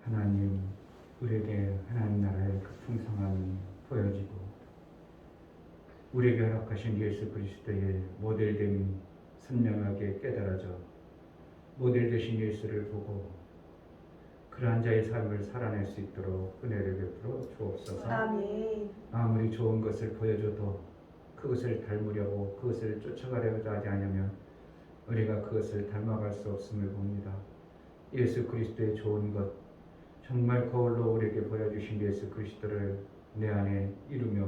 하나님, 우리에게 하나님 나라의 그 풍성함이 보여지고 우리에게 허락하신 예수 그리스도의 모델됨이 선명하게 깨달아져 모델 되신 예수를 보고 그러한 자의 삶을 살아낼 수 있도록 은혜를 베풀어 주옵소서. 아멘. 아무리 좋은 것을 보여줘도 그것을 닮으려고 그것을 쫓아가려고 하지 않으면 우리가 그것을 닮아갈 수 없음을 봅니다. 예수 그리스도의 좋은 것, 정말 거울로 우리에게 보여주신 예수 그리스도를 내 안에 이루며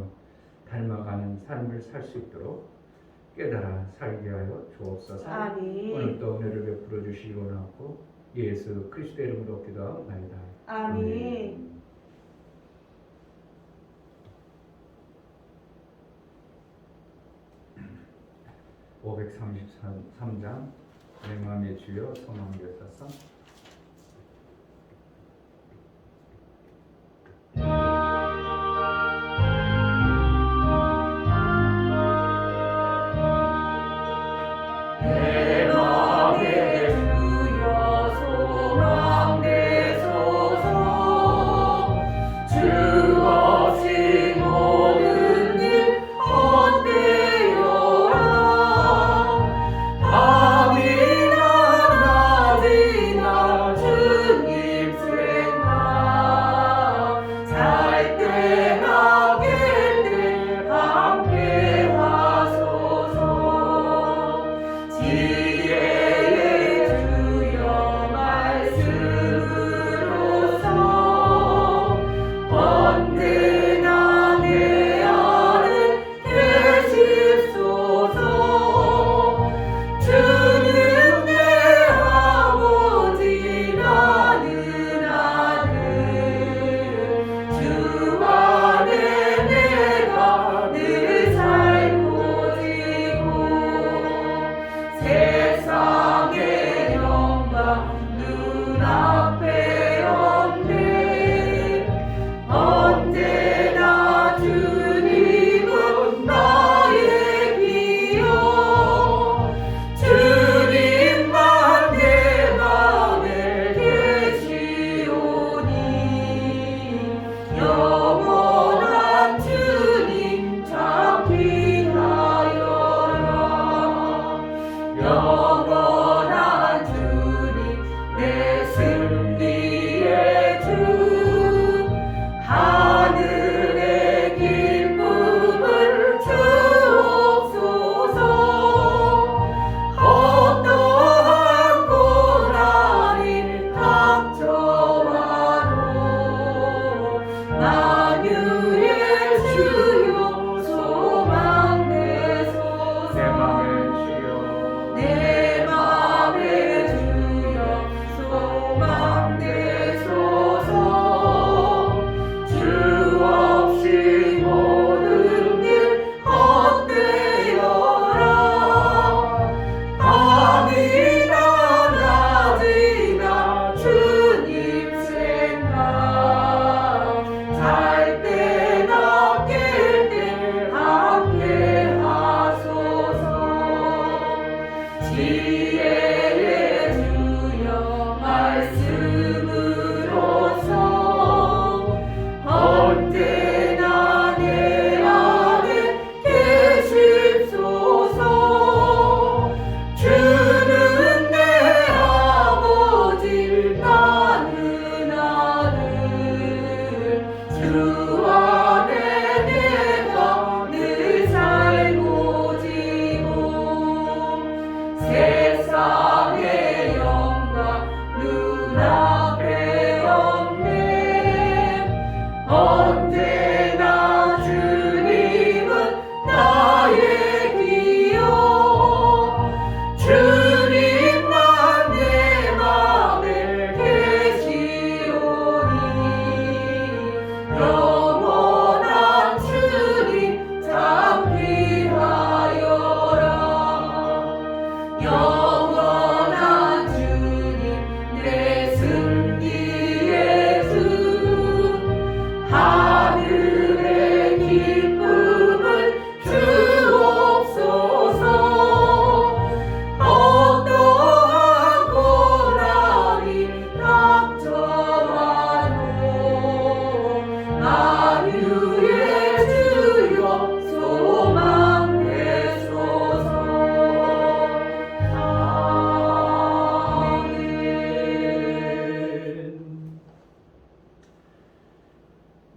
닮아가는 삶을 살 수 있도록 깨달아 살게 하여 주옵소서. 아멘. 오늘도 은혜를 베풀어 주시기 원하고 예수 그리스도의 이름으로 기도하옵나이다. 아멘. 533장 내 마음의 주여 소망 되소서. 아미나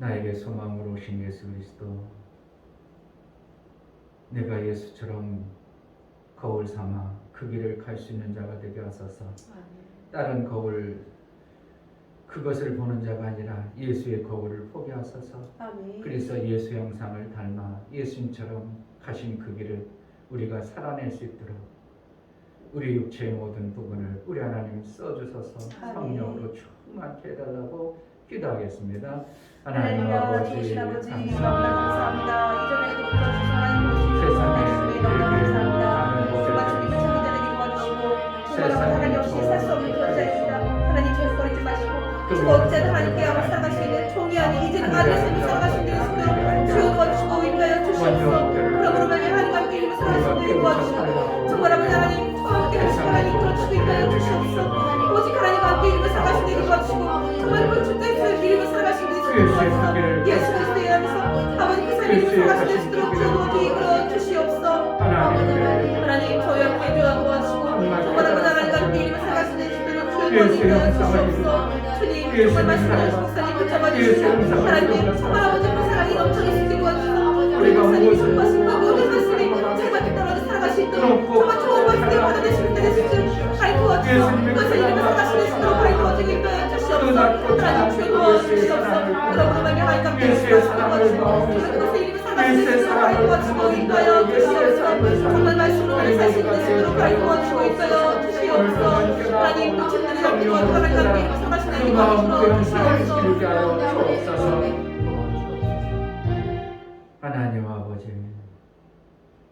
나에게 소망으로 오신 예수 그리스도, 내가 예수처럼 거울 삼아 그 길을 갈 수 있는 자가 되게 하소서. 다른 거울, 그것을 보는 자가 아니라 예수의 거울을 포기하소서. 아멘. 그래서 예수 형상을 닮아 예수님처럼 가신 그 길을 우리가 살아낼 수 있도록 우리 육체의 모든 부분을 우리 하나님 써주셔서 성령으로 충만케 해달라고 기도하겠습니다. 하나님 아버지, 주신 아버지 감사합니다. 감사합니다. 이전에도 붙어주셔서 하나님 보시고 말씀에 너무 감사합니다. 정말 주님을 찾아내기 도와주시고 정말 하나님 없이 살 수 없는 존재입니다. 하나님 저를 버리지 마시고 지금 언제나 하나님께 앞을 살아가시는 종이 아닌 이제는 아들 삶을 살아가시는 데있도록 주여 도와주시고 인도하여 주시옵소서. 그러므로 만약 하나님과 함께 이름을 살아가시는 데를 도와주시고 정말 아버지 하나님 저와 함께 하시고 하나님 이끌어주시고 인도하여 주시옵소서. 오직 하나님과 함께 이름을 살아가시는 데를 도와주시고 정말 그 주택에서 이름을 살아가시는 데를 도와주시고 예수 그리스도의 이름에서 아버지 그 삶의 이름을 살아가시는 데를 있도록 주여 도와주시고 이끌어 주시옵소서. 하나님 저희 함께 주여 도와주시고 정말 아버지 하나님과 함께 이름을 살아가시는 데를 있도록 주여 도와주시고 주시옵소서. 주님 정말 말씀하신 목사님 붙잡아주시고 하나님 정말 아버지 그 사랑이 넘쳐질 수 있게 도와주시고 우리 목사님이 전하신 그 모든 말씀이 정말 따라서 살아갈 수 있도록 정말 좋은 말씀을 받아내시는 데를 주시고 하나님 도와주시고 그것을 이름을 살아가시는 수 있도록 하나님 도와주고 인도하여 주시옵소서. 하나님 주여 도와주시옵소서. 그러므로 만약 하나님 함께 하시고 도와주시고 그것을 이름을 살아가시는 수 있도록 하나님 도와주시고 인도하여 주시옵소서. 정말 말씀으로 우리 살 수 있도록 하나님 도와주시고 인도하여 주시옵소서. 하나님 놓친들을 함께 도와주고 하나님 함께 이름을 살아가시는 데를 도와주시옵소서. 하나님 아버지,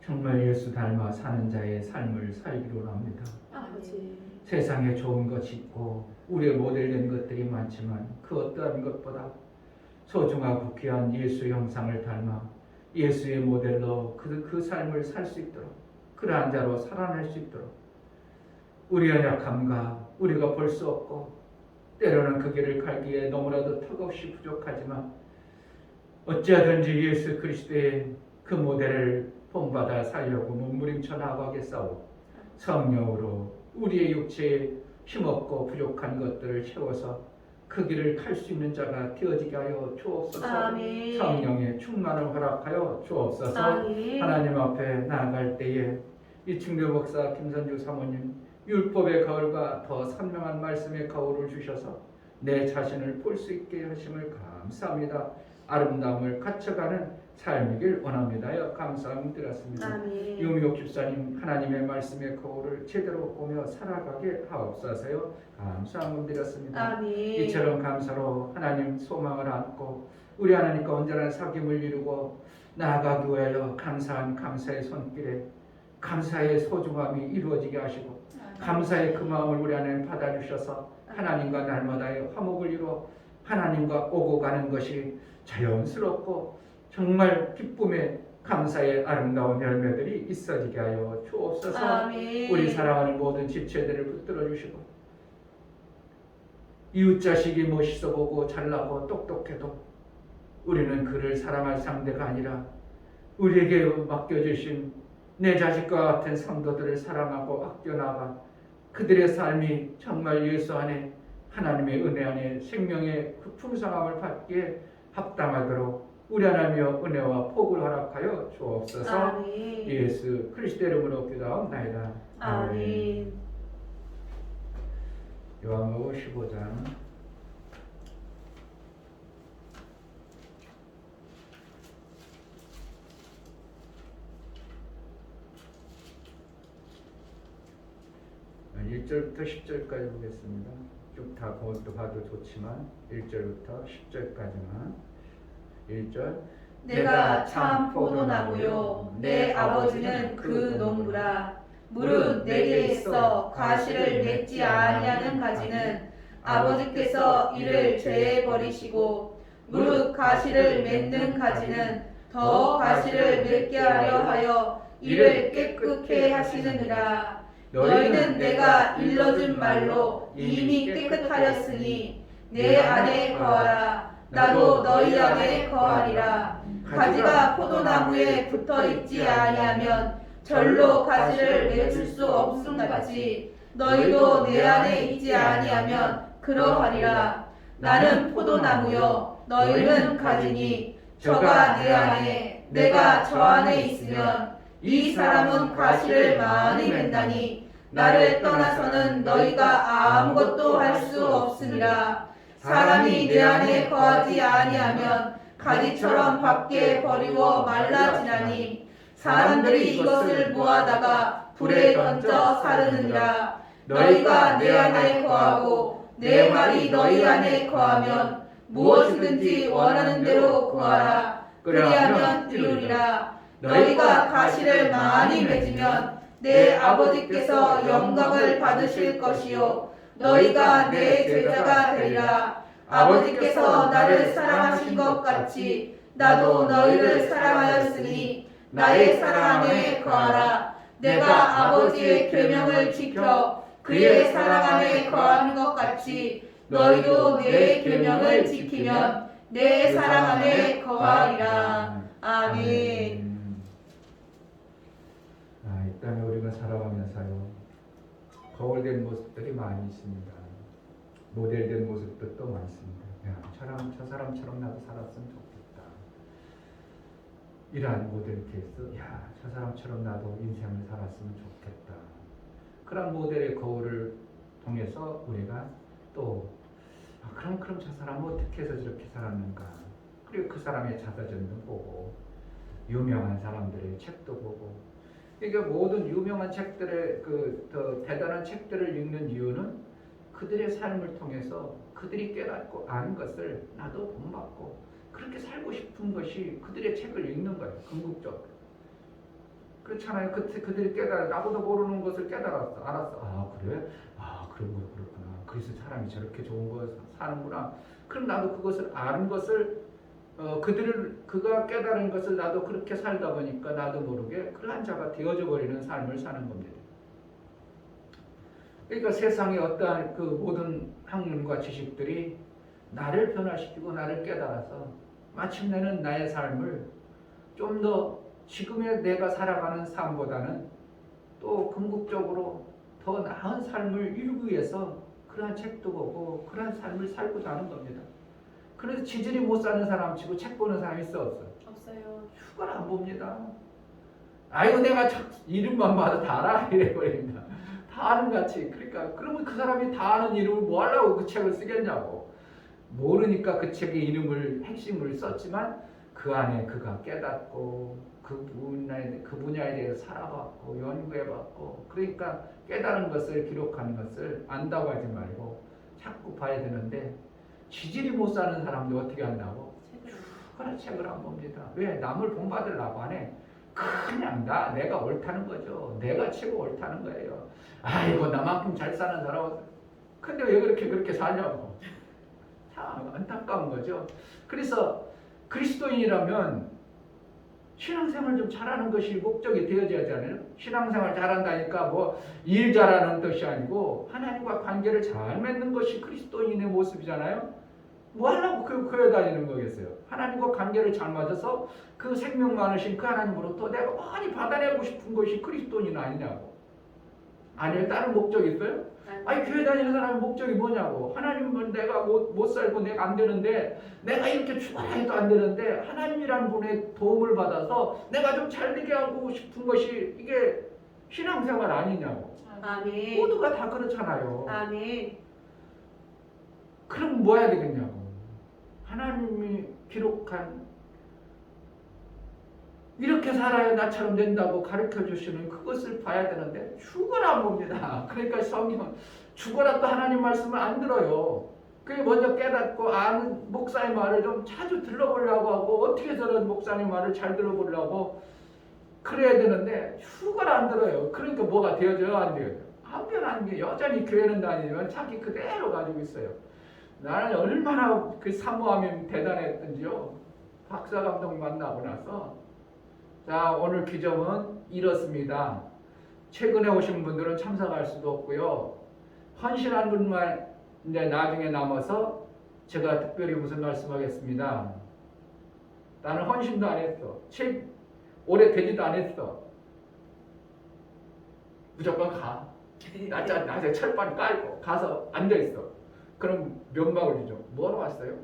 정말 예수 닮아 사는 자의 삶을 살기로 합니다. 아버지 세상에 좋은 것이 있고 우리의 모델된 것들이 많지만 그 어떠한 것보다 소중하고 귀한 예수 형상을 닮아 예수의 모델로 그 삶을 살 수 있도록 그러한 자로 살아낼 수 있도록 우리의 약함과 우리가 볼 수 없고 때로는 그 길을 갈기에 너무나도 턱없이 부족하지만 어찌하든지 예수 그리스도의 그 모델을 본받아 살려고 몸부림쳐 나가겠사오. 성령으로 우리의 육체에 힘없고 부족한 것들을 채워서 그 길을 갈 수 있는 자가 되어지게 하여 주옵소서. 아멘. 성령의 충만을 허락하여 주옵소서. 아멘. 하나님 앞에 나아갈 때에 이 충교 목사 김선주 사모님 율법의 거울과 더 선명한 말씀의 거울을 주셔서 내 자신을 볼 수 있게 하심을 감사합니다. 아름다움을 갖춰가는 삶이길 원합니다요. 감사함 드렸습니다. 아멘. 유미옥 집사님 하나님의 말씀의 거울을 제대로 보며 살아가게 하옵소서요. 감사함 드렸습니다. 아멘. 이처럼 감사로 하나님 소망을 안고 우리 하나님과 온전한 사귐을 이루고 나아가기 위하여 감사의 손길에 감사의 소중함이 이루어지게 하시고 감사의 그 마음을 우리 하나님 받아주셔서 하나님과 날마다의 화목을 이루어 하나님과 오고 가는 것이 자연스럽고 정말 기쁨의 감사의 아름다운 열매들이 있어지게 하여 주옵소서. 아멘. 우리 사랑하는 모든 집체들을 붙들어 주시고 이웃자식이 멋있어 보고 잘나고 똑똑해도 우리는 그를 사랑할 상대가 아니라 우리에게 맡겨주신 내 자식과 같은 성도들을 사랑하고 아껴나가 그들의 삶이 정말 예수 안에 하나님의 은혜 안에 생명의 그 풍성함을 받기에 합당하도록 우리 하나님의 은혜와 복을 허락하여 주옵소서. 아멘. 예수 그리스도의 이름으로 기도하옵나이다. 아멘. 요한복음 15장 1절부터 10절까지 보겠습니다. 쭉 다 그것도 봐도 좋지만 1절부터 10절까지만 1절 내가 참 포도나무요 내 아버지는 그 농부라. 무릇 내게 있어 과실을 맺지 아니하는 가지는 아버지께서 이를 죄에 버리시고 무릇 과실을 맺는 가지는 더 과실을 맺게 하려 하여 이를 깨끗게 하시느니라. 너희는 내가 일러준 말로 이미 깨끗하였으니 내 안에 거하라. 나도 너희 안에 거하리라. 가지가 포도나무에 붙어 있지 아니하면 절로 가지를 맺을 수 없음 같이 너희도 내 안에 있지 아니하면 그러하리라. 나는 포도나무요 너희는 가지니 저가 내 안에 내가 저 안에 있으면 이 사람은 가시를 많이 맺나니 나를 떠나서는 너희가 아무것도 할 수 없으니라. 사람이 내 안에 거하지 아니하면 가지처럼 밖에 버리고 말라지나니 사람들이 이것을 모아다가 불에 던져 사르느니라. 너희가 내 안에 거하고 내 말이 너희 안에 거하면 무엇이든지 원하는 대로 구하라. 그리하면 이루리라. 너희가 가시를 많이 맺으면 내 아버지께서 영광을 받으실 것이요 너희가 내 제자가 되리라. 아버지께서 나를 사랑하신 것 같이 나도 너희를 사랑하였으니 나의 사랑 안에 거하라. 내가 아버지의 계명을 지켜 그의 사랑 안에 거하는 것 같이 너희도 내 계명을 지키면 내 사랑 안에 거하리라. 아멘. 이 땅에 우리가 살아가면서요 거울된 모습들이 많이 있습니다. 모델된 모습들도 많습니다. 야, 저 사람처럼 나도 살았으면 좋겠다. 이러한 모델 케이스, 야, 저 사람처럼 나도 인생을 살았으면 좋겠다. 그런 모델의 거울을 통해서 우리가 또 그럼 저 사람은 어떻게 해서 저렇게 살았는가. 그리고 그 사람의 자서전도 보고 유명한 사람들의 책도 보고. 그러니까 모든 유명한 책들의 더 대단한 책들을 읽는 이유는 그들의 삶을 통해서 그들이 깨닫고 아는 것을 나도 본받고 그렇게 살고 싶은 것이 그들의 책을 읽는 거예요. 궁극적으로. 그렇잖아요. 그들이 나보다 모르는 것을 깨달았어. 알았어. 아 그래? 아 그렇구나. 그래서 사람이 저렇게 좋은 거 사는구나. 그럼 나도 그것을 아는 것을 그가 깨달은 것을 나도 그렇게 살다 보니까 나도 모르게 그러한 자가 되어져 버리는 삶을 사는 겁니다. 그러니까 세상의 어떠한 그 모든 학문과 지식들이 나를 변화시키고 나를 깨달아서 마침내는 나의 삶을 좀 더 지금의 내가 살아가는 삶보다는 또 궁극적으로 더 나은 삶을 이루기 위해서 그러한 책도 보고 그러한 삶을 살고자 하는 겁니다. 그래서 지질이 못 사는 사람 치고 책 보는 사람이 있어 없어요? 없어요. 휴가를 안 봅니다. 아이고 내가 이름만 봐도 다 알아 이래버립니다. 다 아는 같이. 그러니까 그러면 그 사람이 다 아는 이름을 뭐 하려고 그 책을 쓰겠냐고. 모르니까 그 책의 이름을 핵심을 썼지만 그 안에 그가 깨닫고 그 분야에 대해서 살아봤고 연구해봤고 그러니까 깨달은 것을 기록하는 것을 안다고 하지 말고 자꾸 봐야 되는데 지질이 못 사는 사람도 어떻게 한다고? 그런 책을 안 봅니다. 왜? 남을 본받으려고 하네. 그냥 내가 옳다는 거죠. 내가 최고 옳다는 거예요. 아이고 나만큼 잘 사는 사람 근데 왜 그렇게 사냐고. 참 안타까운 거죠. 그래서 그리스도인이라면 신앙생활 좀 잘하는 것이 목적이 되어져야 하잖아요. 신앙생활 잘한다니까 뭐 일 잘하는 뜻이 아니고 하나님과 관계를 잘 맺는 것이 그리스도인의 모습이잖아요. 뭐 하려고 교회 다니는 거겠어요. 하나님과 관계를 잘 맞아서 그 생명 많으신 그 하나님으로부터 내가 많이 받아내고 싶은 것이 그리스도인 아니냐고. 아니요, 다른 목적이 있어요? 아니 교회 다니는 사람의 목적이 뭐냐고. 하나님은 내가 못 살고 내가 안 되는데 내가 이렇게 죽어야 해도 안 되는데 하나님이라는 분의 도움을 받아서 내가 좀 잘 되게 하고 싶은 것이 이게 신앙생활 아니냐고. 아멘. 모두가 다 그렇잖아요. 아멘. 그럼 뭐 해야 되겠냐고. 하나님이 기록한 이렇게 살아야 나처럼 된다고 가르쳐 주시는 그것을 봐야 되는데 죽어라 안 봅니다. 그러니까 성경은 죽어라 또 하나님 말씀을 안 들어요. 그게 먼저 깨닫고 아는 목사의 말을 좀 자주 들어보려고 하고 어떻게 저런 목사님 말을 잘 들어보려고 그래야 되는데 죽어라 안 들어요. 그러니까 뭐가 되어져요? 안 되어져요? 안 변하는 게 여전히 교회는 다니면 자기 그대로 가지고 있어요. 나는 얼마나 그 사모함이 대단했던지요. 박사 감독 만나고 나서 자 오늘 기점은 이렇습니다. 최근에 오신 분들은 참석할 수도 없고요. 헌신한 분만 이제 나중에 남아서 제가 특별히 무슨 말씀하겠습니다. 나는 헌신도 안 했어. 오래 되지도 안 했어. 무조건 가. 낮에 철판 깔고 가서 앉아있어. 그럼 면박을 주죠. 뭐하러 왔어요?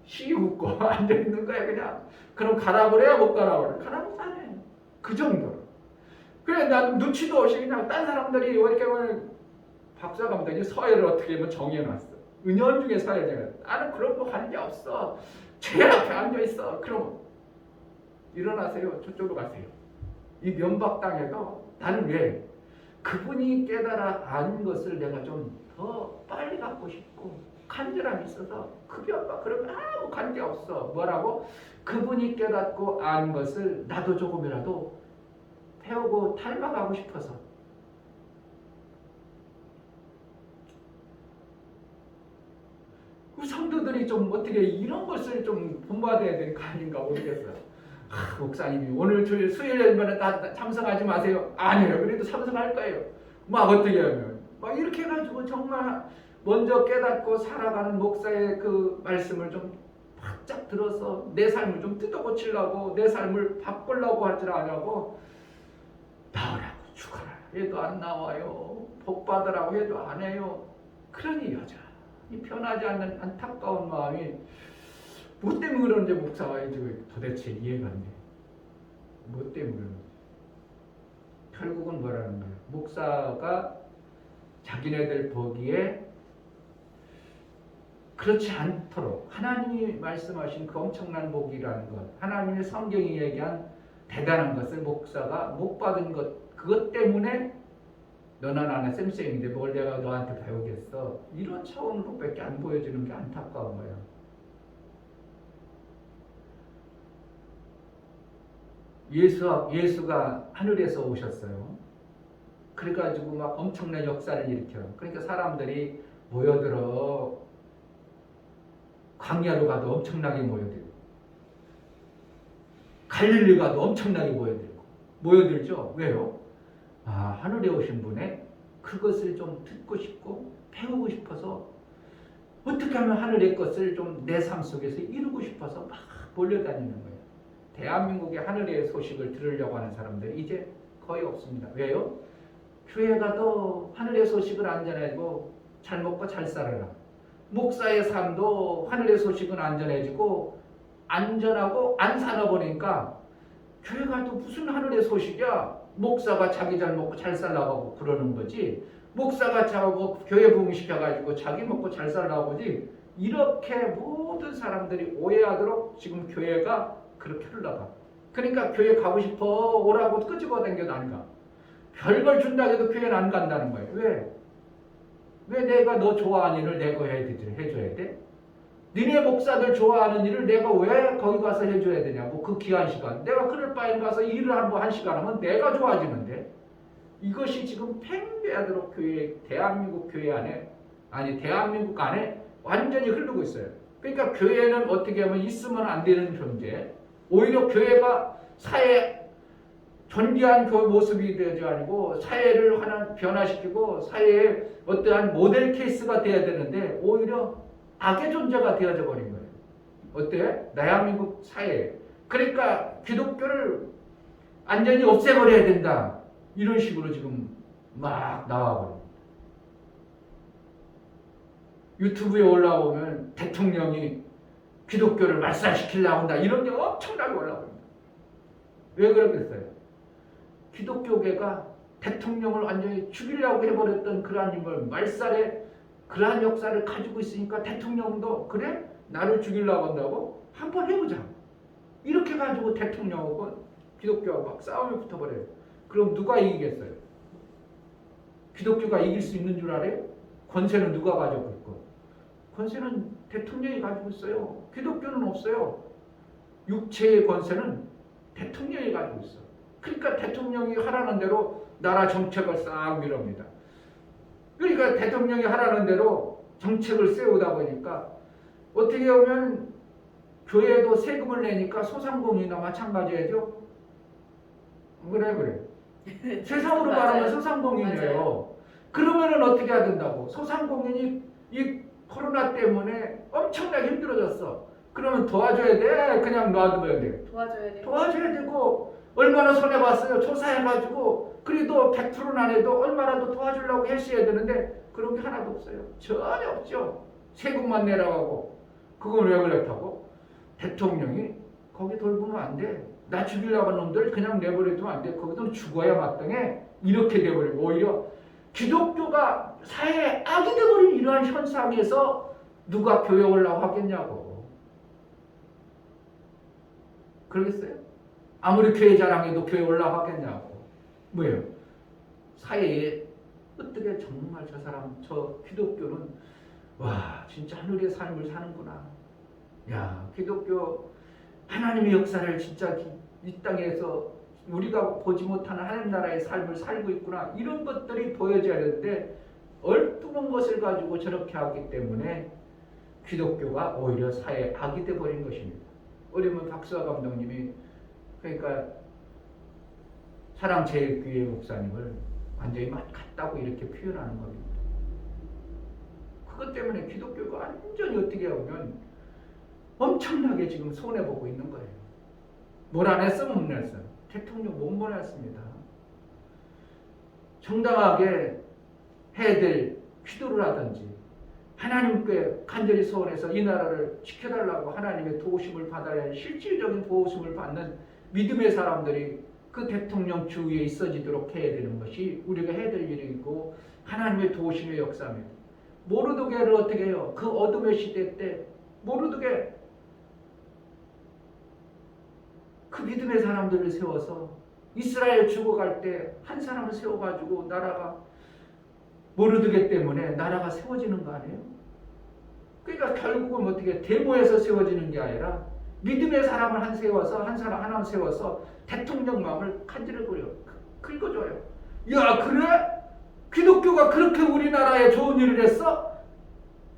시 웃고 앉아있는 거야 그냥. 그럼 가라 그래야 못 가라 그래. 가라고 안 해. 그 정도로. 그래 난 눈치도 없이 그냥 딴 사람들이 이렇게 하면 박사 감독이 서예를 어떻게 하면 정해놨어. 은연중에 서예를. 나는 그런 거 하는 게 없어. 제일 앞에 앉아있어. 그럼 일어나세요. 저쪽으로 가세요. 이 면박당해도 나는 왜? 그분이 깨달아 안 것을 내가 좀 더 빨리 갖고 싶고 간절함이 있어서 그 면박 그러면 아무 관계 없어. 뭐라고? 그분이 깨닫고 안 것을 나도 조금이라도 배우고 닮아가고 싶어서. 우리 성도들이 좀 어떻게 이런 것을 좀 본받아야 될 거 아닌가 모르겠어요. 목사님이 오늘 수요일이면 다 참석하지 마세요. 아니에요. 그래도 참석할 거예요. 막 어떻게 하면 막 이렇게 해가지고 정말 먼저 깨닫고 살아가는 목사의 그 말씀을 좀 바짝 들어서 내 삶을 좀 뜯어고치려고 내 삶을 바꾸려고 할 줄 아냐고 나오라고 죽어라 해도 안 나와요. 복 받으라고 해도 안 해요. 그러니 여전히 변하지 않는 안타까운 마음이 뭐 때문에 그러는지 목사가 이제 도대체 이해가 안 돼. 뭐 때문에 그러는지. 결국은 뭐라는 거예요? 목사가 자기네들 보기에 그렇지 않도록 하나님이 말씀하신 그 엄청난 복이라는 것, 하나님의 성경이 얘기한 대단한 것을 목사가 못 받은 것, 그것 때문에 너나 나나 쌤쌤인데 뭘 내가 너한테 배우겠어. 이런 차원으로밖에 안 보여주는 게 안타까운 거야. 예수가 하늘에서 오셨어요. 그래가지고 막 엄청난 역사를 일으켜. 그러니까 사람들이 모여들어. 광야로 가도 엄청나게 모여들고, 갈릴리 가도 엄청나게 모여들죠. 왜요? 하늘에 오신 분의 그것을 좀 듣고 싶고 배우고 싶어서 어떻게 하면 하늘의 것을 좀 내 삶 속에서 이루고 싶어서 막 몰려다니는 거예요. 대한민국의 하늘의 소식을 들으려고 하는 사람들이 이제 거의 없습니다. 왜요? 교회 가도 하늘의 소식을 안 전해지고 잘 먹고 잘 살아라. 목사의 삶도 하늘의 소식은 안전해지고 안전하고 안 사나 보니까 교회 가도 무슨 하늘의 소식이야. 목사가 자기 잘 먹고 잘 살라고 그러는 거지. 목사가 자고 교회 부흥시켜가지고 자기 먹고 잘 살라고 하지. 이렇게 모든 사람들이 오해하도록 지금 교회가 그렇게 흘러가. 그러니까 교회 가고 싶어 오라고 끄집어 당겨도 안 가. 별걸 준다고 해도 교회는 안 간다는 거예요. 왜 내가 너 좋아하는 일을 내가 해줘야 돼? 니네 목사들 좋아하는 일을 내가 왜 거기 가서 해줘야 되냐고. 그 귀한 시간. 내가 그럴 바에 가서 일을 한 시간 하면 내가 좋아지는데. 이것이 지금 팽배하도록 대한민국 교회 안에, 대한민국 안에 완전히 흐르고 있어요. 그러니까 교회는 어떻게 하면 있으면 안 되는 존재. 오히려 교회가 사회 존귀한 그 모습이 되지 아니고 사회를 하나 변화시키고 사회의 어떠한 모델 케이스가 돼야 되는데 오히려 악의 존재가 되어져 버린 거예요. 어때? 대한민국 사회. 그러니까 기독교를 완전히 없애버려야 된다. 이런 식으로 지금 막 나와버립니다. 유튜브에 올라오면 대통령이 기독교를 말살시키려고 한다. 이런 게 엄청나게 올라옵니다. 왜 그러겠어요? 기독교계가 대통령을 완전히 죽이려고 해버렸던 그러한 인물, 말살의 그러한 역사를 가지고 있으니까 대통령도 그래? 나를 죽이려고 한다고? 한번 해보자. 이렇게 가지고 대통령하고 기독교하고 막 싸움이 붙어버려요. 그럼 누가 이기겠어요? 기독교가 이길 수 있는 줄 알아요? 권세는 누가 가지고 있고? 권세는 대통령이 가지고 있어요. 기독교는 없어요. 육체의 권세는 대통령이 가지고 있어. 그러니까 대통령이 하라는 대로 나라 정책을 싹 밀어옵니다. 그러니까 대통령이 하라는 대로 정책을 세우다 보니까 어떻게 보면 교회도 세금을 내니까 소상공인이나 마찬가지죠. 그래. 세상으로 말하면 소상공인이에요. 그러면은 어떻게 해야 된다고? 소상공인이 이 코로나 때문에 엄청나게 힘들어졌어. 그러면 도와줘야 돼? 그냥 놔둬야 돼? 도와줘야 되고 얼마나 손해봤어요. 조사해가지고 그래도 100%는 안 해도 얼마라도 도와주려고 했어야 되는데 그런 게 하나도 없어요. 전혀 없죠. 세금만 내라고 하고 그걸 왜 그렇다고? 대통령이 거기 돌보면 안 돼. 나 죽이려고 하는 놈들 그냥 내버려두면 안 돼. 거기서는 죽어야 마땅해. 이렇게 돼버리고 오히려 기독교가 사회에 악이 돼버린 이러한 현상에서 누가 교회 올라고 하겠냐고. 그러겠어요? 아무리 교회 자랑해도 교회 올라고 하겠냐고. 뭐예요? 사회에 어떻게 정말 저 사람 저 기독교는 와 진짜 하늘의 삶을 사는구나. 야 기독교 하나님의 역사를 진짜 이 땅에서 우리가 보지 못하는 하나님 나라의 삶을 살고 있구나. 이런 것들이 보여져야 되는데 얼뚱한 것을 가지고 저렇게 하기 때문에 기독교가 오히려 사회에 악이 돼버린 것입니다. 어려면 박수아 감독님이 그러니까 사랑제일교회 목사님을 완전히 같다고 이렇게 표현하는 겁니다. 그것 때문에 기독교가 완전히 어떻게 보면 엄청나게 지금 손해보고 있는 거예요. 뭘 안 했어? 못 냈어. 대통령 못 보냈습니다. 정당하게 해야 될 기도를 하든지 하나님께 간절히 소원해서 이 나라를 지켜달라고 하나님의 도우심을 받아야 할 실질적인 도우심을 받는 믿음의 사람들이 그 대통령 주위에 있어지도록 해야 되는 것이 우리가 해야 될 일이고 하나님의 도우심의 역사입니다. 모르드게를 어떻게 해요? 그 어둠의 시대 때 모르드게 그 믿음의 사람들을 세워서 이스라엘 죽어갈 때 한 사람을 세워가지고 나라가 모르드게 때문에 나라가 세워지는 거 아니에요? 그러니까 결국은 어떻게 데모에서 세워지는 게 아니라 믿음의 사람을 한 사람 하나 세워서 대통령 마음을 간지러버려 긁어줘요. 야 그래? 기독교가 그렇게 우리나라에 좋은 일을 했어?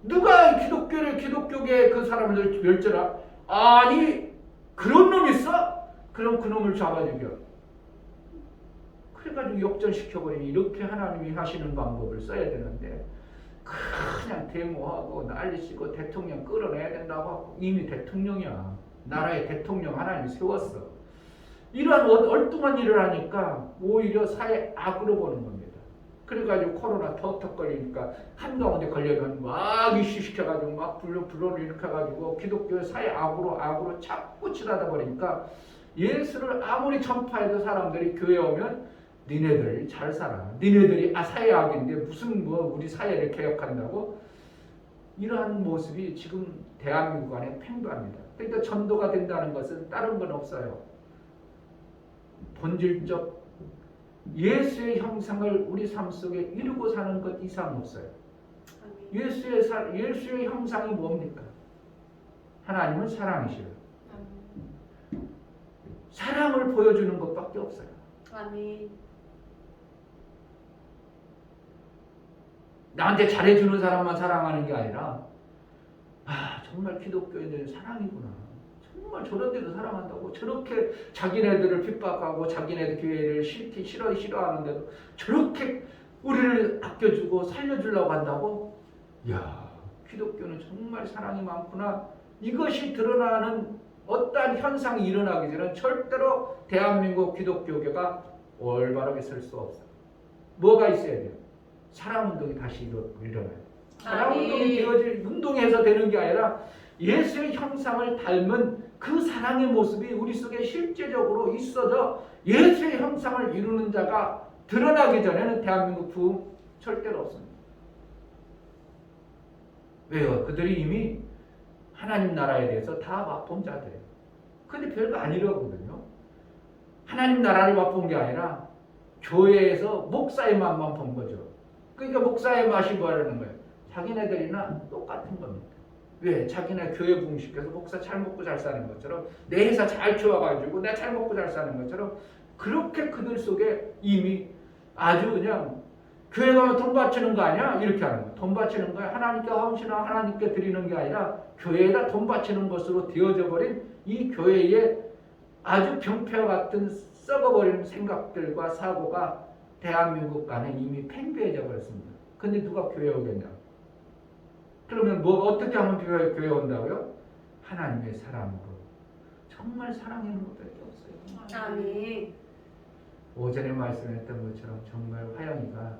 누가 기독교계 그 사람을 멸절하? 아니 그런 놈 있어? 그럼 그 놈을 잡아 죽여. 그래가지고 역전시켜버리니 이렇게 하나님이 하시는 방법을 써야 되는데 그냥 데모하고 난리치고 대통령 끌어내야 된다고 하고 이미 대통령이야. 나라의 대통령 하나님이 세웠어. 이러한 얼뚱한 일을 하니까 오히려 사회 악으로 보는 겁니다. 그래가지고 코로나 턱턱 걸리니까 한가운데 걸려면 막 이슈시켜가지고 막 불로를 일으켜가지고 기독교 사회 악으로 자꾸 치닫아 버리니까 예수를 아무리 전파해도 사람들이 교회 오면 니네들 잘 살아. 니네들이 사회 악인데 무슨 우리 사회를 개혁한다고? 이러한 모습이 지금 대한민국 안에 팽배합니다. 그러니까 전도가 된다는 것은 다른 건 없어요. 본질적 예수의 형상을 우리 삶 속에 이루고 사는 것 이상 없어요. 예수의 형상이 뭡니까? 하나님은 사랑이시라. 사랑을 보여주는 것밖에 없어요. 아멘. 나한테 잘해주는 사람만 사랑하는 게 아니라 정말 기독교인들은 사랑이구나. 정말 저런 데도 사랑한다고. 저렇게 자기네들을 핍박하고 자기네들 교회를 싫어하는데도 저렇게 우리를 아껴주고 살려주려고 한다고? 이야, 기독교는 정말 사랑이 많구나. 이것이 드러나는 어떠한 현상이 일어나기 전에 절대로 대한민국 기독교계가 올바르게 설 수 없어요. 뭐가 있어야 돼요? 사랑운동이 다시 일어나요. 사랑운동이 되어질 운동에서 되는 게 아니라 예수의 형상을 닮은 그 사랑의 모습이 우리 속에 실제적으로 있어져 예수의 형상을 이루는 자가 드러나기 전에는 대한민국 부흥 절대로 없습니다. 왜요? 그들이 이미 하나님 나라에 대해서 다 맛본 자들이에요. 근데 별거 아니라거든요. 하나님 나라를 맛본 게 아니라 교회에서 목사의 맛만 본 거죠. 그러니까 목사의 맛이 뭐라는 거예요? 자기네들이나 똑같은 겁니다. 왜? 자기네 교회 부흥시켜서 목사 잘 먹고 잘 사는 것처럼 내 회사 잘 키워가지고 내가 잘 먹고 잘 사는 것처럼 그렇게 그들 속에 이미 아주 그냥 교회 가면 돈 바치는 거 아니야? 이렇게 하는 거야. 돈 바치는 거야. 하나님께 헌신하고 하나님께 드리는 게 아니라 교회에다 돈 바치는 것으로 되어져 버린 이 교회의 아주 병폐와 같은 썩어버리는 생각들과 사고가 대한민국 안에 이미 팽배해져 버렸습니다. 근데 누가 교회 오겠냐? 그러면 어떻게 하면 교회 온다고요? 하나님의 사랑으로. 정말 사랑하는 것밖에 없어요. 아멘. 오전에 말씀했던 것처럼 정말 화영이가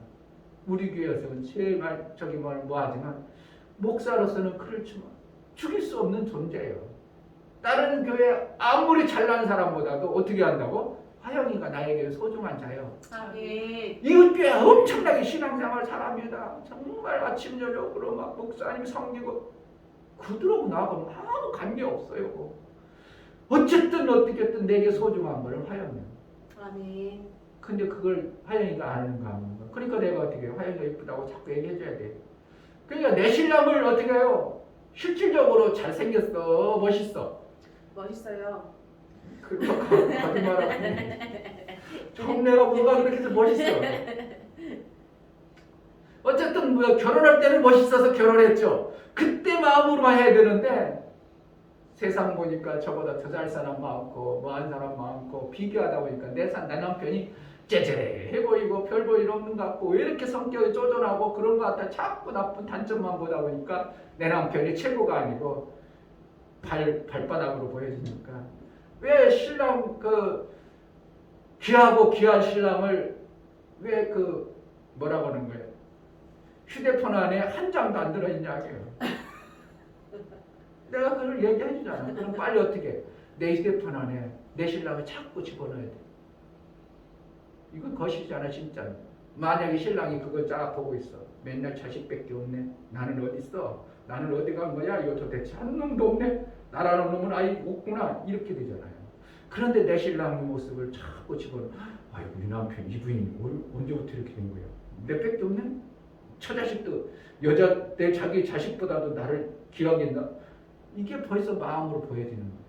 우리 교회에서는 제일 하지만 목사로서는 그를 죽일 수 없는 존재예요. 다른 교회 아무리 잘난 사람보다도 어떻게 한다고? 화영이가 나에게 소중한 자예요. 아멘. 이웃교회 엄청나게 신앙생활 잘합니다. 정말 아침 저녁으로 막 목사님 섬기고 그들하고 나하고 아무 관계 없어요. 어쨌든 어떻게든 내게 소중한 거는 화영이야. 아멘. 근데 그걸 화영이가 아는가 하는 거. 그러니까 내가 어떻게 해요? 화영이가 이쁘다고 자꾸 얘기해줘야 돼. 그러니까 내 신랑을 어떻게 해요? 실질적으로 잘생겼어, 멋있어. 멋있어요. 그거 거짓말하고 정내가 뭐가 그렇게 해서 멋있어. 어쨌든 뭐 결혼할 때는 멋있어서 결혼했죠. 그때 마음으로 해야 되는데 세상 보니까 저보다 더 잘 사람 많고 뭐한 사람 많고 비교하다 보니까 내 남편이 째째해 보이고 별 볼 일 없는 것 같고 왜 이렇게 성격이 쪼잔하고 그런 것 같아 자꾸 나쁜 단점만 보다 보니까 내 남편이 최고가 아니고 발바닥으로 보여지니까 왜 신랑 귀하고 귀한 신랑을 왜 뭐라고 하는 거예요? 휴대폰 안에 한 장도 안 들어있냐고요. 내가 그걸 얘기해 주잖아. 그럼 빨리 어떻게 내 휴대폰 안에 내 신랑을 자꾸 집어넣어야 돼. 이건 거시잖아 진짜. 만약에 신랑이 그걸 쫙 보고 있어. 맨날 자식밖에 없네. 나는 어디 있어? 나는 어디 간 거야? 이거 도대체 한 놈도 없네. 나라는 놈은 아이 없구나. 이렇게 되잖아요. 그런데 내 신랑의 모습을 자꾸 집어넣어. 아이 우리 남편 이 부인이 언제부터 이렇게 된 거야? 내 밖에 없네? 처자식도 내 자기 자식보다도 나를 귀하겠나? 이게 벌써 마음으로 보여지는 거예요.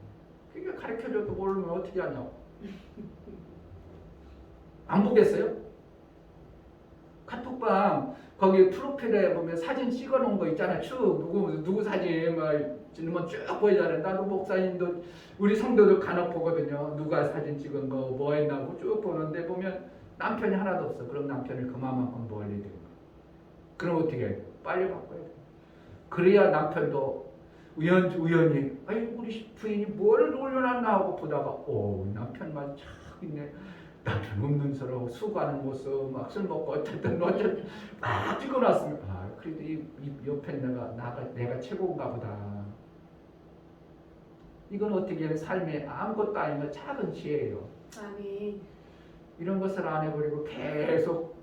그게 가르쳐줘도 모르면 어떻게 하냐고. 안 보겠어요? 카톡방 거기 프로필에 보면 사진 찍어놓은 거 있잖아. 쭉 누구 사진 막 쭉 보이잖아요. 나도 목사님도 우리 성도도 간혹 보거든요. 누가 사진 찍은 거 뭐 했나고 쭉 보는데 보면 남편이 하나도 없어. 그럼 남편을 그만큼 멀리 되는 거야. 그럼 어떻게 해야 돼? 빨리 바꿔야 돼. 그래야 남편도 우연히 아이 우리 부인이 뭘 올려놨나 하고 보다가 오 남편만 참 있네. 남편 없는 서로 수고하는 모습 막 술 먹고 어쨌든 막 찍어놨으면 그래도 이 옆에 내가 최고인가 보다. 이건 어떻게 하면 삶의 아무것도 아닌 작은 지혜예요. 아멘. 이런 것을 안 해버리고 계속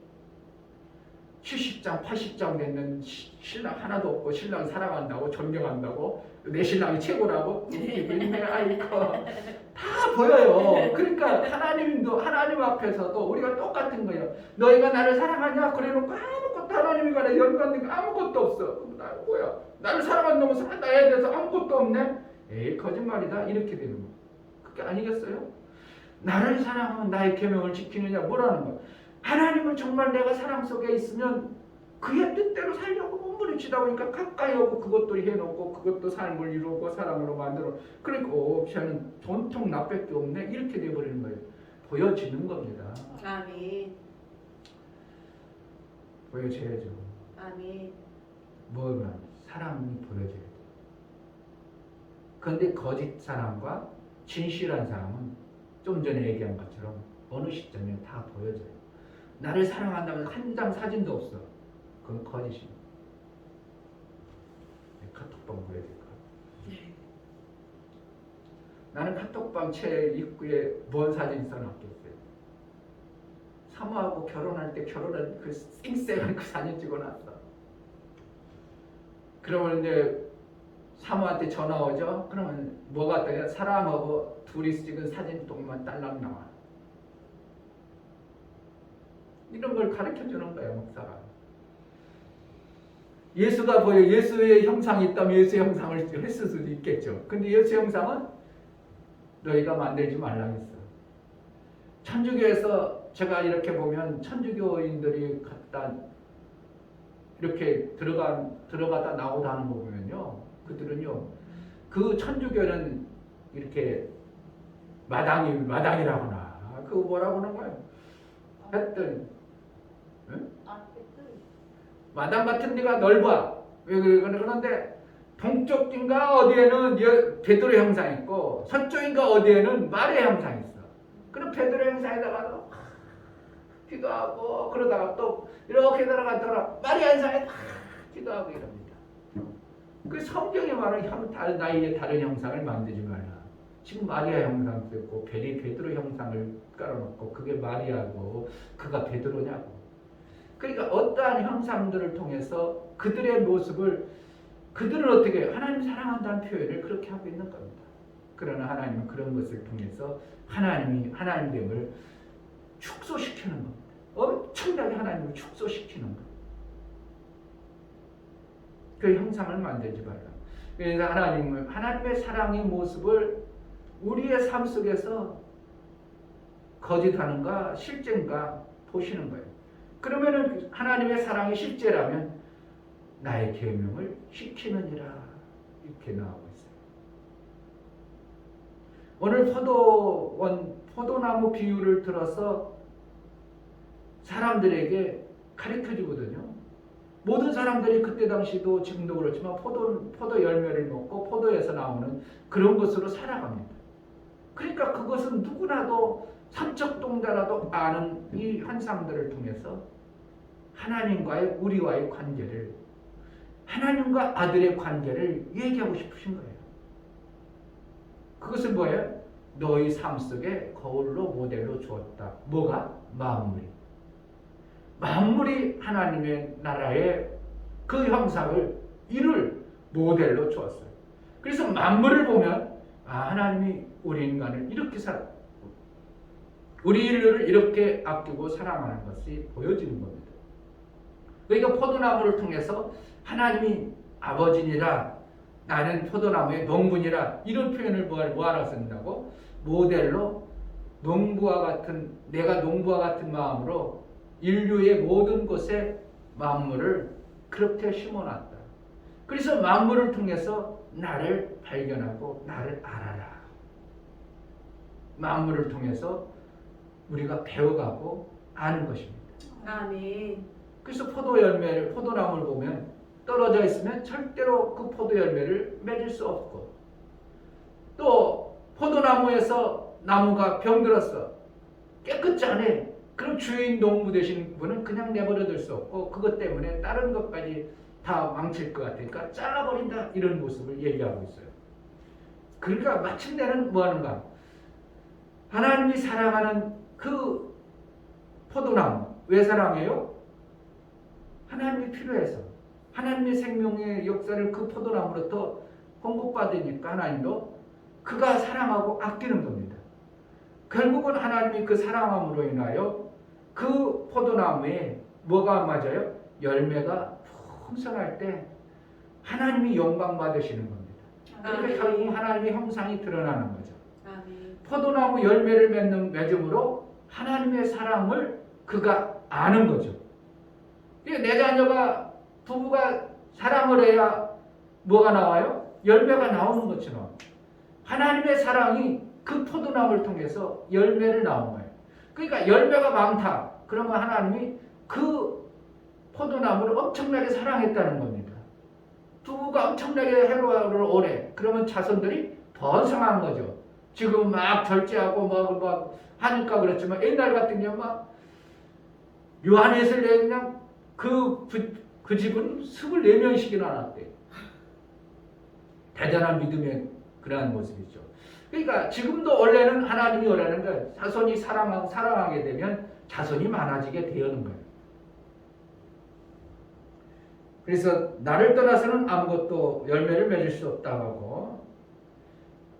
70장 80장 됐는 신랑 하나도 없고 신랑 사랑한다고 존경한다고 내 신랑이 최고라고 웃기고 있네. 아이고 다 보여요. 그러니까 하나님 앞에서도 우리가 똑같은 거예요. 너희가 나를 사랑하냐? 그래놓고 아무것도 하나님이 간에 연관된 게 아무것도 없어. 나 뭐야? 나를 사랑한 놈은 나에 대해서 아무것도 없네? 에이 거짓말이다. 이렇게 되는 거. 그게 아니겠어요? 나를 사랑하면 나의 계명을 지키느냐? 뭐라는 거야? 하나님을 정말 내가 사랑 속에 있으면 그의 뜻대로 살려고 몸부림치다 보니까 가까이 오고 그것도 해놓고 그것도 삶을 이루고 사랑으로 만들어. 그러니까 쟤는 전통 나밖에 없네. 이렇게 돼버리는 거예요. 보여지는 겁니다. 아멘. 보여줘야죠. 아멘. 뭐만 사랑이 보여져야 돼. 그런데 거짓 사랑과 진실한 사랑은 좀 전에 얘기한 것처럼 어느 시점에 다 보여져요. 나를 사랑한다면 한 장 사진도 없어. 그건 거짓이야. 카톡방 보여야 될 거야. 나는 카톡방 제 입구에 뭔 사진 써놨겠어요. 사모하고 결혼할 때 결혼한 그 쌩쌩한 그 사진 찍어놨어. 그러면 이제 사모한테 전화 오죠. 그러면 뭐가 떠요? 사람하고 둘이 찍은 사진 동만 딸랑 나와. 이런 걸 가르쳐주는 거예요, 목사가. 예수가 보여 예수의 형상이 있다면 예수의 형상을 했을 수도 있겠죠. 근데 예수의 형상은 너희가 만들지 말라 했어. 천주교에서 제가 이렇게 보면 천주교인들이 갖다 이렇게 들어가다 나오다 하는 거 보면요. 그들은요. 그 천주교는 이렇게 마당이라구나. 그거 뭐라고 하는 거예요? 했더니 응? 마당 같은 데가 넓어. 그런데 동쪽인가 어디에는 베드로 형상이 있고 서쪽인가 어디에는 마리아 형상이 있어. 그럼 베드로 형상에다가 기도하고 그러다가 또 이렇게 들어갔다가 마리아 형상에 기도하고 이럽니다. 그 성경에 말하는 나에게 다른 형상을 만들지 말라. 지금 마리아 형상 쓰고 베드로 형상을 깔아놓고 그게 마리아고 그가 베드로냐고. 그러니까 어떠한 형상들을 통해서 그들의 모습을 그들은 어떻게 하나님 사랑한다는 표현을 그렇게 하고 있는 겁니다. 그러나 하나님은 그런 것을 통해서 하나님됨을 축소시키는 겁니다. 엄청나게 하나님을 축소시키는 겁니다. 그 형상을 만들지 말라. 그래서 하나님의 사랑의 모습을 우리의 삶 속에서 거짓하는가 실제인가 보시는 거예요. 그러면은 하나님의 사랑이 실제라면 나의 계명을 지키느니라 이렇게 나오고 있어요. 오늘 포도나무 비유를 들어서 사람들에게 가르쳐 주거든요. 모든 사람들이 그때 당시도 지금도 그렇지만 포도 열매를 먹고 포도에서 나오는 그런 것으로 살아갑니다. 그러니까 그것은 누구나도 삼척동자라도 아는 이 현상들을 통해서 하나님과의 우리와의 관계를 하나님과 아들의 관계를 얘기하고 싶으신 거예요. 그것은 뭐예요? 너희 삶 속에 거울로 모델로 주었다. 뭐가? 만물이 하나님의 나라의 그 형상을 이룰 모델로 주었어요. 그래서 만물을 보면 하나님이 우리 인간을 이렇게 우리 인류를 이렇게 아끼고 사랑하는 것이 보여지는 겁니다. 그러니까 포도나무를 통해서 하나님이 아버지니라 나는 포도나무의 농부니라 이런 표현을 뭐하러 쓴다고? 모델로 내가 농부와 같은 마음으로 인류의 모든 곳에 만물을 그렇게 심어놨다. 그래서 만물을 통해서 나를 발견하고 나를 알아라. 만물을 통해서 우리가 배워가고 아는 것입니다. 아멘. 그래서 포도나무를 보면 떨어져 있으면 절대로 그 포도 열매를 맺을 수 없고, 또 포도나무에서 나무가 병들었어 깨끗지 않아. 그럼 주인 농부 되신 분은 그냥 내버려 둘 수 없고 그것 때문에 다른 것까지 다 망칠 것 같으니까 잘라버린다 이런 모습을 얘기하고 있어요. 그러니까 마침내는 뭐하는가? 하나님이 사랑하는 그 포도나무 왜 사랑해요? 하나님이 필요해서 하나님의 생명의 역사를 그 포도나무로부터 공급받으니까 하나님도 그가 사랑하고 아끼는 겁니다. 결국은 하나님이 그 사랑함으로 인하여 그 포도나무에 뭐가 맞아요? 열매가 풍성할 때 하나님이 영광 받으시는 겁니다. 그러니까 결국 하나님의 형상이 드러나는 거죠. 포도나무 열매를 맺음으로 하나님의 사랑을 그가 아는 거죠. 내 자녀가 부부가 사랑을 해야 뭐가 나와요? 열매가 나오는 것처럼 하나님의 사랑이 그 포도나무를 통해서 열매를 나온 거예요. 그러니까 열매가 많다. 그러면 하나님이 그 포도나무를 엄청나게 사랑했다는 겁니다. 부부가 엄청나게 해로를 오래. 그러면 자손들이 번성한 거죠. 지금 막 절제하고 막 하니까 그렇지만 옛날 같은 경우 막 요한에서 그냥 그 집은 24명씩이나 낳았대요. 대단한 믿음의 그러한 모습이죠. 그러니까 지금도 원래는 하나님이 원하는 건 자손이 사랑하게 되면 자손이 많아지게 되는 거예요. 그래서 나를 떠나서는 아무것도 열매를 맺을 수 없다고 하고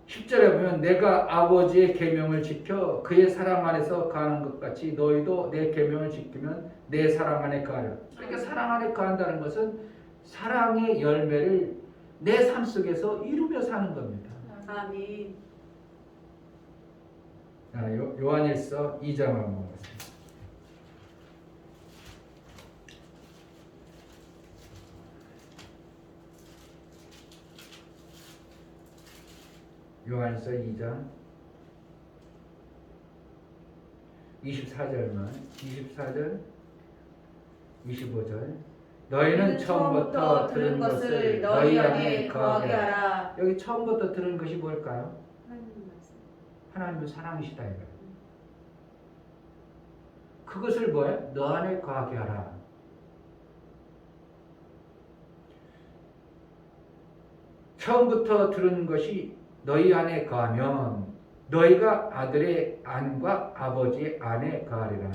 10절에 보면 내가 아버지의 계명을 지켜 그의 사랑 안에서 거하는 것 같이 너희도 내 계명을 지키면 내 사랑 안에 거하라. 그러니까 사랑 안에 거한다는 것은 사랑의 열매를 내 삶 속에서 이루며 사는 겁니다. 아멘. 요한일서 2장 한번 보겠습니다. 요한일서 2장 24절 25절 너희는 처음부터 들은 것을 너희 안에 거하게 하라. 여기 처음부터 들은 것이 뭘까요? 하나님의 사랑이시다 이거예요. 그것을 뭐예요? 너 안에 거하게 하라. 처음부터 들은 것이 너희 안에 거하면 너희가 아들의 안과 아버지의 안에 거하리라.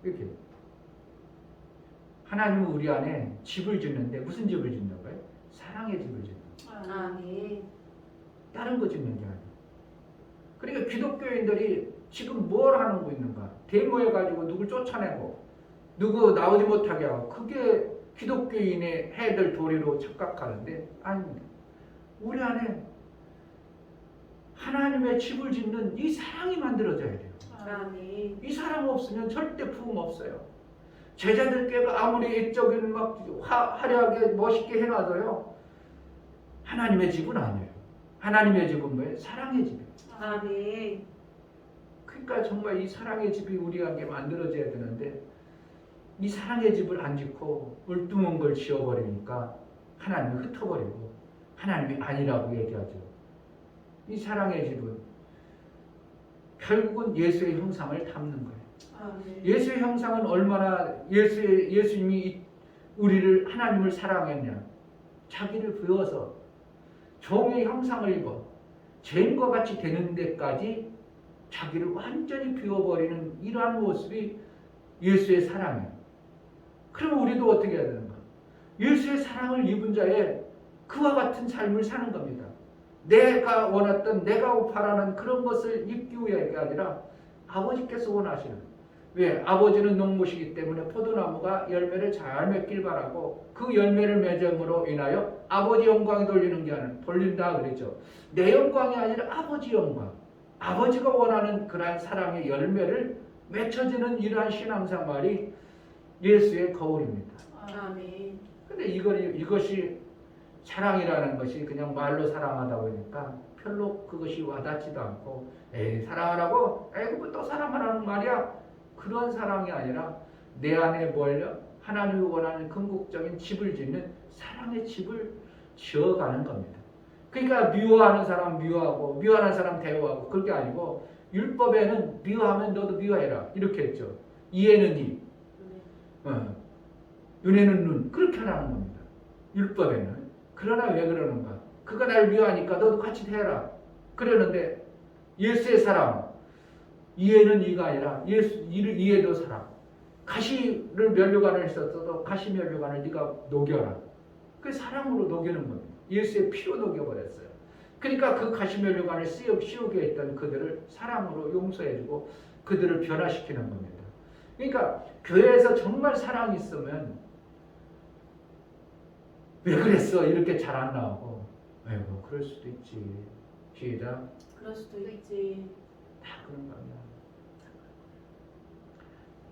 이렇게 하나님은 우리 안에 집을 짓는데 무슨 집을 짓는 거예요? 사랑의 집을 짓는 거예요. 아멘. 다른 거 짓는 게 아니에요. 그러니까 기독교인들이 지금 뭘 하고 있는가? 데모해가지고 누굴 쫓아내고 누구 나오지 못하게 하고 그게 기독교인의 해야 될 도리로 착각하는데 아닙니다. 우리 안에 하나님의 집을 짓는 이 사랑이 만들어져야 돼요. 아멘. 이 사랑 없으면 절대 부흥 없어요. 제자들께가 아무리 애적인 막 화려하게 멋있게 해놔도요. 하나님의 집은 아니에요. 하나님의 집은 뭐예요? 사랑의 집이에요. 아멘. 그러니까 정말 이 사랑의 집이 우리에게 만들어져야 되는데 이 사랑의 집을 안 짓고 울뚱한 걸 지어버리니까 하나님이 흩어버리고 하나님이 아니라고 얘기하죠. 이 사랑의 집은 결국은 예수의 형상을 담는 거예요. 아멘. 예수의 형상은 얼마나 예수님이 우리를 하나님을 사랑했냐. 자기를 비워서 종의 형상을 입어 죄인과 같이 되는 데까지 자기를 완전히 비워버리는 이러한 모습이 예수의 사랑이에요. 그럼 우리도 어떻게 해야 되는가? 예수의 사랑을 입은 자의 그와 같은 삶을 사는 겁니다. 내가 원했던 내가 바라는 그런 것을 입기 위함이 아니라 아버지께서 원하시는. 왜? 아버지는 농부시기 때문에 포도나무가 열매를 잘 맺길 바라고 그 열매를 맺음으로 인하여 아버지 영광이 돌린다 그랬죠. 내 영광이 아니라 아버지 영광. 아버지가 원하는 그러한 사랑의 열매를 맺혀지는 이러한 신앙생활이 예수의 거울입니다. 아멘. 근데 이것이 사랑이라는 것이 그냥 말로 사랑하다 보니까 별로 그것이 와닿지도 않고 에이 사랑하라고? 에이 그거 또 사랑하라는 말이야? 그런 사랑이 아니라 내 안에 뭘요? 하나님이 원하는 궁극적인 집을 짓는 사랑의 집을 지어가는 겁니다. 그러니까 미워하는 사람 미워하고 미워하는 사람 대우하고 그게 아니고 율법에는 미워하면 너도 미워해라 이렇게 했죠. 이에는 이, 눈에는 눈 그렇게 하라는 겁니다. 율법에는. 그러나 왜 그러는가? 그가 날 미워하니까 너도 같이 해라. 그러는데 예수의 사랑 이에는 이가 아니라 이에도 사랑. 가시를 면류관을 썼어도 가시 면류관을 네가 녹여라. 그 사랑으로 녹이는 겁니다. 예수의 피로 녹여버렸어요. 그러니까 그 가시 면류관을 씌우게 했던 그들을 사랑으로 용서해주고 그들을 변화시키는 겁니다. 그러니까 교회에서 정말 사랑이 있으면 왜 그랬어? 이렇게 잘 안 나오고 아이고 그럴 수도 있지. 시작. 그럴 수도 있지. 다 그런 겁니다.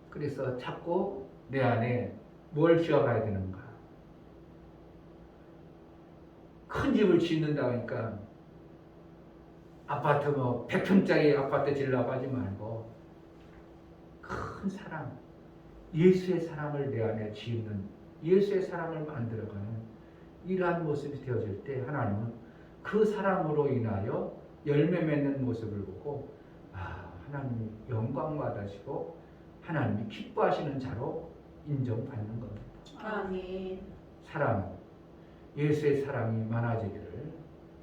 그래서 자꾸 내 안에 뭘 지어가야 되는가? 큰 집을 짓는다 하니까 아파트 100평짜리 아파트 지으려고 하지 말고 큰 사랑, 예수의 사랑을 내 안에 짓는 예수의 사랑을 만들어가는 이러한 모습이 되어질 때 하나님은 그 사랑으로 인하여 열매 맺는 모습을 보고 하나님이 영광 받으시고 하나님이 기뻐하시는 자로 인정받는 겁니다. 아멘. 사랑, 예수의 사랑이 많아지기를.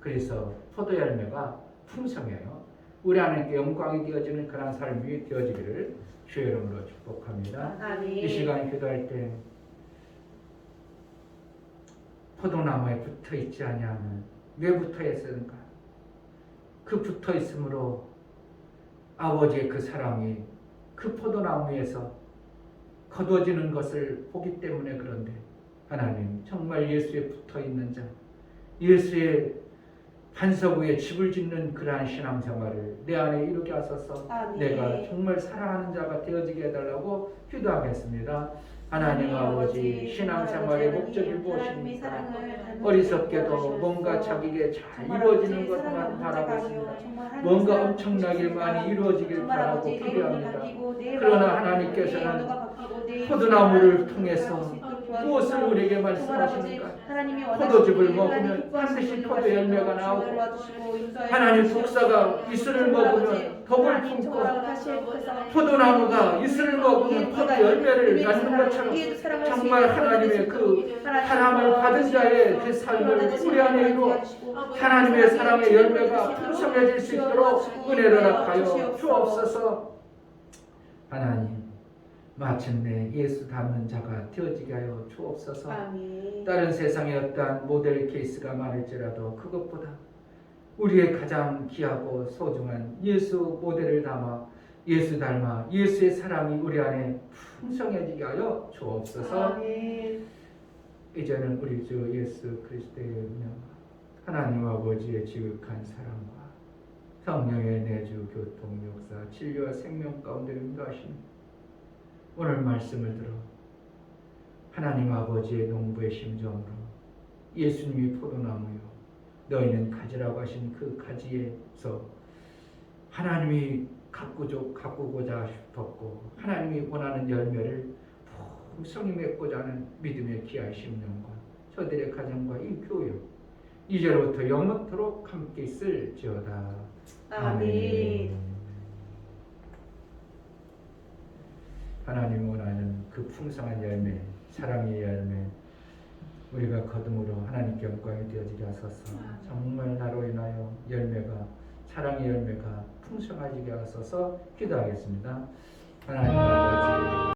그래서 포도 열매가 풍성해요. 우리 안에 영광이 되어지는 그런 삶이 되어지기를 주의 이름으로 축복합니다. 아멘. 이 시간 기도할 때 포도나무에 붙어 있지 아니하면 왜 붙어 있었는가? 그 붙어 있음으로 아버지의 그 사랑이 그 포도나무에서 거둬지는 것을 보기 때문에 그런데 하나님 정말 예수에 붙어 있는 자, 예수의 반석 위에 집을 짓는 그러한 신앙생활을 내 안에 이루게 하소서. 아멘. 내가 정말 사랑하는 자가 되어지게 해달라고 기도하겠습니다. 하나님 아버지, 신앙생활의 목적이 무엇입니까? 어리석게도 뭔가 자기에게 잘 이루어지는 것만 바라고 있습니다. 뭔가 엄청나게 많이 이루어지길 바라고 기대합니다. 그러나 하나님께서는 포도나무를 통해서 무엇을 우리에게 정말 말씀하십니까? 아버지 하나님이 포도즙을 원하시는 먹으면 반드시 포도 열매가 나오고 하나님 하나님 독사가 이슬을 먹으면 덕을 품고 포도나무가 이슬을 먹으면 포도 열매를 낳는 것처럼 정말 하나님의 그 사랑을 받은 자의 그 삶을 우리 안에 이루어 하나님의 사랑의 열매가 풍성해질 수 있도록 은혜를 허락하여 주옵소서. 하나님 마침내 예수 닮는 자가 되어지게 하여 주옵소서. 아멘. 다른 세상에 어떠한 모델 케이스가 많을지라도 그것보다 우리의 가장 귀하고 소중한 예수 모델을 담아 예수 닮아 예수의 사랑이 우리 안에 풍성해지게 하여 주옵소서. 아멘. 이제는 우리 주 예수 그리스도의 은혜와 하나님 아버지의 지극한 사랑과 성령의 내주 교통 역사 진리와 생명 가운데 인도하시는 오늘 말씀을 들어 하나님 아버지의 농부의 심정으로 예수님이 포도나무요 너희는 가지라고 하신 그 가지에서 하나님이 가꾸고자 싶었고 하나님이 원하는 열매를 풍성히 맺고자 하는 믿음의 귀한 심령과 저들의 가정과 이 교회 이제로부터 영원토록 함께 있을지어다. 아멘. 하나님 원하는 그 풍성한 열매, 사랑의 열매 우리가 거둠으로 하나님께 영광이 되어지게 하소서. 정말 나로 인하여 열매가 사랑의 열매가 풍성하게 하소서. 기도하겠습니다. 하나님 아버지